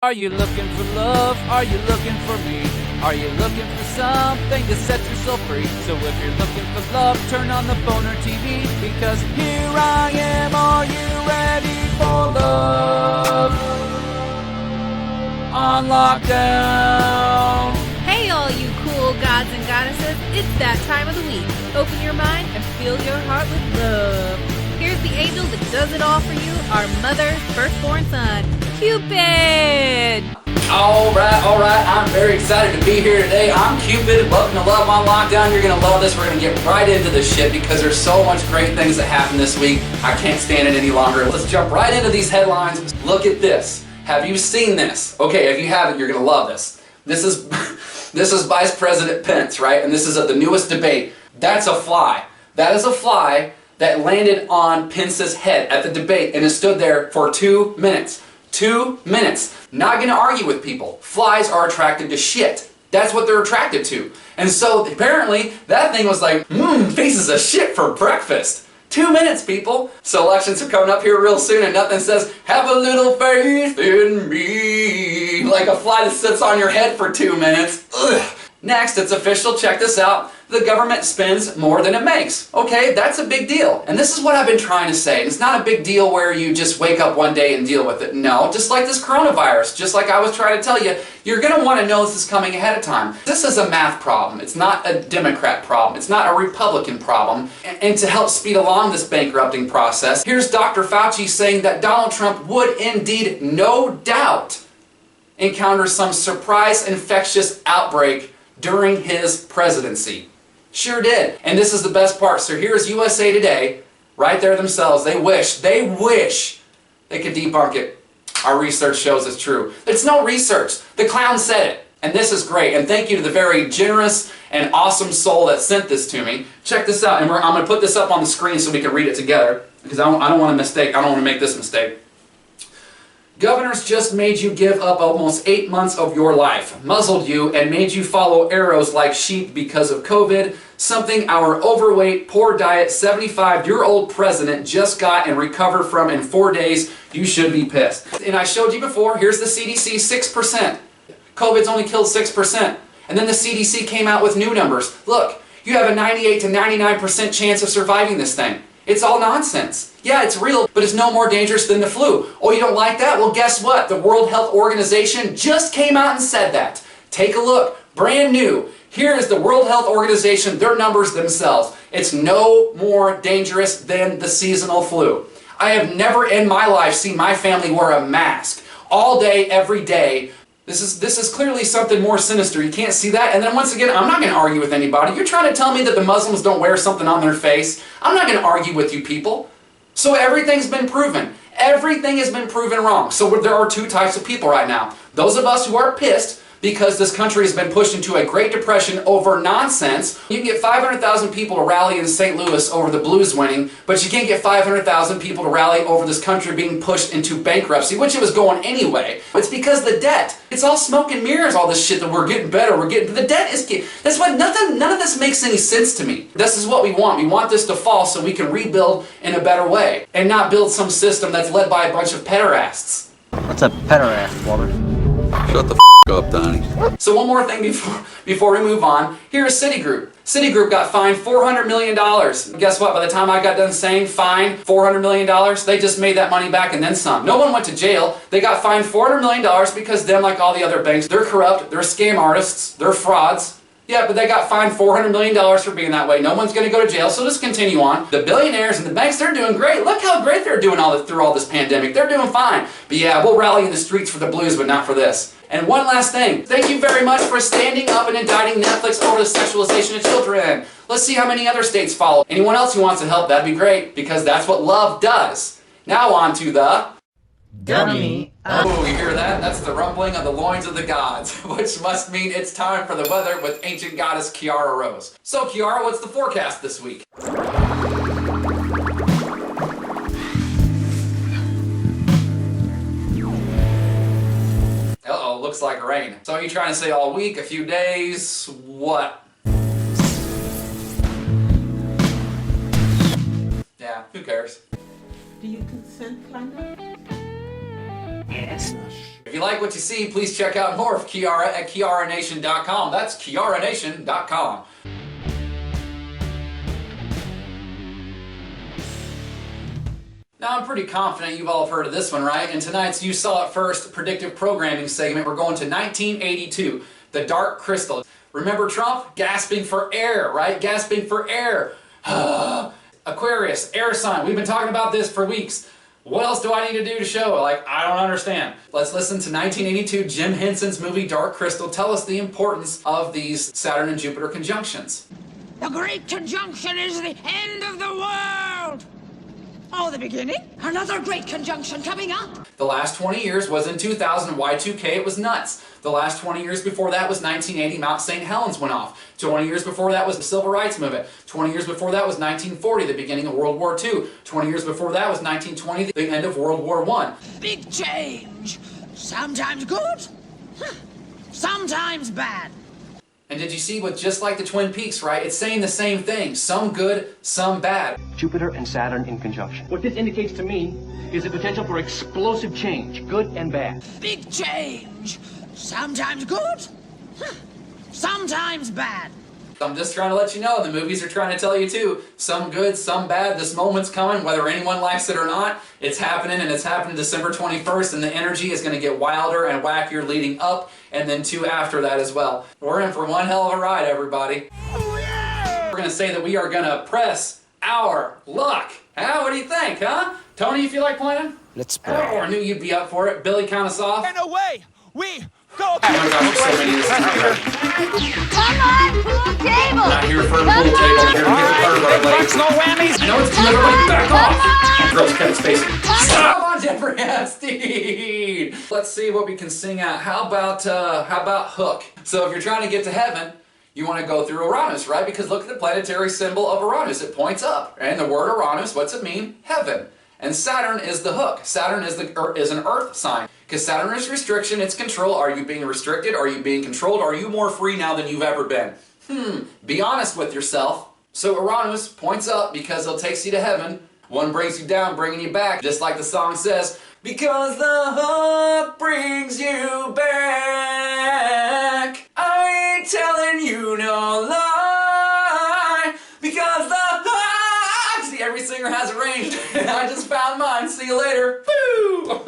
Are you looking for love? Are you looking for me? Are you looking for something to set yourself free? So if you're looking for love, turn on the phone or TV, because here I am. Are you ready for love? On lockdown. Hey all you cool gods and goddesses, it's that time of the week. Open your mind and fill your heart with love. Here's the angel that does it all for you, our mother's firstborn son, Cupid! All right, I'm very excited to be here today. I'm Cupid, welcome to Love on Lockdown. You're gonna love this. We're gonna get right into this shit because there's so much great things that happened this week. I can't stand it any longer. Let's jump right into these headlines. Look at this. Have you seen this? Okay, if you haven't, you're gonna love this. This is Vice President Pence, right? And this is the newest debate. That's a fly. That is a fly that landed on Pence's head at the debate and it stood there for 2 minutes. 2 minutes. Not gonna argue with people. Flies are attracted to shit. That's what they're attracted to. And so apparently that thing was like, pieces of shit for breakfast. 2 minutes, people. So elections are coming up here real soon and nothing says, have a little faith in me. Like a fly that sits on your head for 2 minutes. Ugh. Next, it's official, check this out. The government spends more than it makes. Okay, that's a big deal. And this is what I've been trying to say. It's not a big deal where you just wake up one day and deal with it. No, just like this coronavirus, just like I was trying to tell you, you're gonna want to know this is coming ahead of time. This is a math problem. It's not a Democrat problem. It's not a Republican problem. And to help speed along this bankrupting process, here's Dr. Fauci saying that Donald Trump would indeed, no doubt, encounter some surprise infectious outbreak during his presidency. Sure did. And this is the best part. So here's USA Today, right there themselves. They wish they could debunk it. Our research shows it's true. It's no research. The clown said it. And this is great. And thank you to the very generous and awesome soul that sent this to me. Check this out. And I'm going to put this up on the screen so we can read it together. Because I don't want to make this mistake. Governors just made you give up almost 8 months of your life, muzzled you, and made you follow arrows like sheep because of COVID, something our overweight, poor diet, 75-year-old president just got and recovered from in 4 days. You should be pissed. And I showed you before, here's the CDC, 6%. COVID's only killed 6%. And then the CDC came out with new numbers. Look, you have a 98 to 99% chance of surviving this thing. It's all nonsense. Yeah, it's real, but it's no more dangerous than the flu. Oh, you don't like that? Well, guess what? The World Health Organization just came out and said that. Take a look. Brand new. Here is the World Health Organization, their numbers themselves. It's no more dangerous than the seasonal flu. I have never in my life seen my family wear a mask all day, every day. This is clearly something more sinister. You can't see that. And then once again, I'm not going to argue with anybody. You're trying to tell me that the Muslims don't wear something on their face. I'm not going to argue with you people. So everything's been proven. Everything has been proven wrong. So there are two types of people right now. Those of us who are pissed because this country has been pushed into a Great Depression over nonsense. You can get 500,000 people to rally in St. Louis over the Blues winning, but you can't get 500,000 people to rally over this country being pushed into bankruptcy, which it was going anyway. It's because the debt. It's all smoke and mirrors, all this shit that we're getting better, the debt is, that's why none of this makes any sense to me. This is what we want. We want this to fall so we can rebuild in a better way and not build some system that's led by a bunch of pederasts. What's a pederast, Walter? Shut the up, Donnie. So one more thing before we move on. Here's Citigroup. Citigroup got fined $400 million. Guess what? By the time I got done saying fine $400 million, they just made that money back and then some. No one went to jail. They got fined $400 million because them, like all the other banks, they're corrupt, they're scam artists, they're frauds. Yeah, but they got fined $400 million for being that way. No one's going to go to jail, so just continue on. The billionaires and the banks, they're doing great. Look how great they're doing through all this pandemic. They're doing fine. But yeah, we'll rally in the streets for the Blues, but not for this. And one last thing. Thank you very much for standing up and indicting Netflix over the sexualization of children. Let's see how many other states follow. Anyone else who wants to help, that'd be great, because that's what love does. Now on to the... Dummy. Oh, you hear that? That's the rumbling of the loins of the gods, which must mean it's time for the weather with ancient goddess Kiara Rose. So Kiara, what's the forecast this week? Uh-oh, looks like rain. So are you trying to say all week, a few days, what? Yeah, who cares? Do you consent, Climate? Yes. If you like what you see, please check out more of Kiara at KiaraNation.com. That's KiaraNation.com. Now, I'm pretty confident you've all heard of this one, right? In tonight's You Saw It First predictive programming segment, we're going to 1982, The Dark Crystal. Remember Trump? Gasping for air, right? Gasping for air. Aquarius, air sign. We've been talking about this for weeks. What else do I need to do to show? Like, I don't understand. Let's listen to 1982 Jim Henson's movie Dark Crystal tell us the importance of these Saturn and Jupiter conjunctions. The Great Conjunction is the end of the world! Oh, the beginning? Another great conjunction coming up! The last 20 years was in 2000, Y2K, it was nuts. The last 20 years before that was 1980, Mount St. Helens went off. 20 years before that was the Civil Rights Movement. 20 years before that was 1940, the beginning of World War II. 20 years before that was 1920, the end of World War I. Big change! Sometimes good, sometimes bad. And did you see what, just like the Twin Peaks, right? It's saying the same thing. Some good, some bad. Jupiter and Saturn in conjunction. What this indicates to me is the potential for explosive change, good and bad. Big change! Sometimes good, sometimes bad. I'm just trying to let you know, the movies are trying to tell you too. Some good, some bad. This moment's coming, whether anyone likes it or not. It's happening, and it's happening December 21st, and the energy is going to get wilder and wackier leading up, and then two after that as well. We're in for one hell of a ride, everybody. Oh, yeah! We're going to say that we are going to press our luck. Huh? What do you think, huh? Tony, you feel like playing? Let's Oh, I knew you'd be up for it. Billy, count us off. And away we go. Oh my gosh, so many of this. Come on, pool table! Not here for a pool table. Here to get the ladies. No whammies. I know it's cute, everybody back off! Girls, Kevin Spacey. Stop on Jeffrey Epstein! Let's see what we can sing out. How about Hook? So if you're trying to get to heaven, you want to go through Uranus, right? Because look at the planetary symbol of Uranus. It points up. And the word Uranus, what's it mean? Heaven. And Saturn is the hook. Saturn is an earth sign. Because Saturn is restriction, it's control. Are you being restricted? Are you being controlled? Are you more free now than you've ever been? Be honest with yourself. So Uranus points up because it takes you to heaven. One brings you down, bringing you back. Just like the song says, because the hook brings you back. I ain't telling you no lie. Because the hook... See, every singer has a range. I just found mine. See you later. Boo!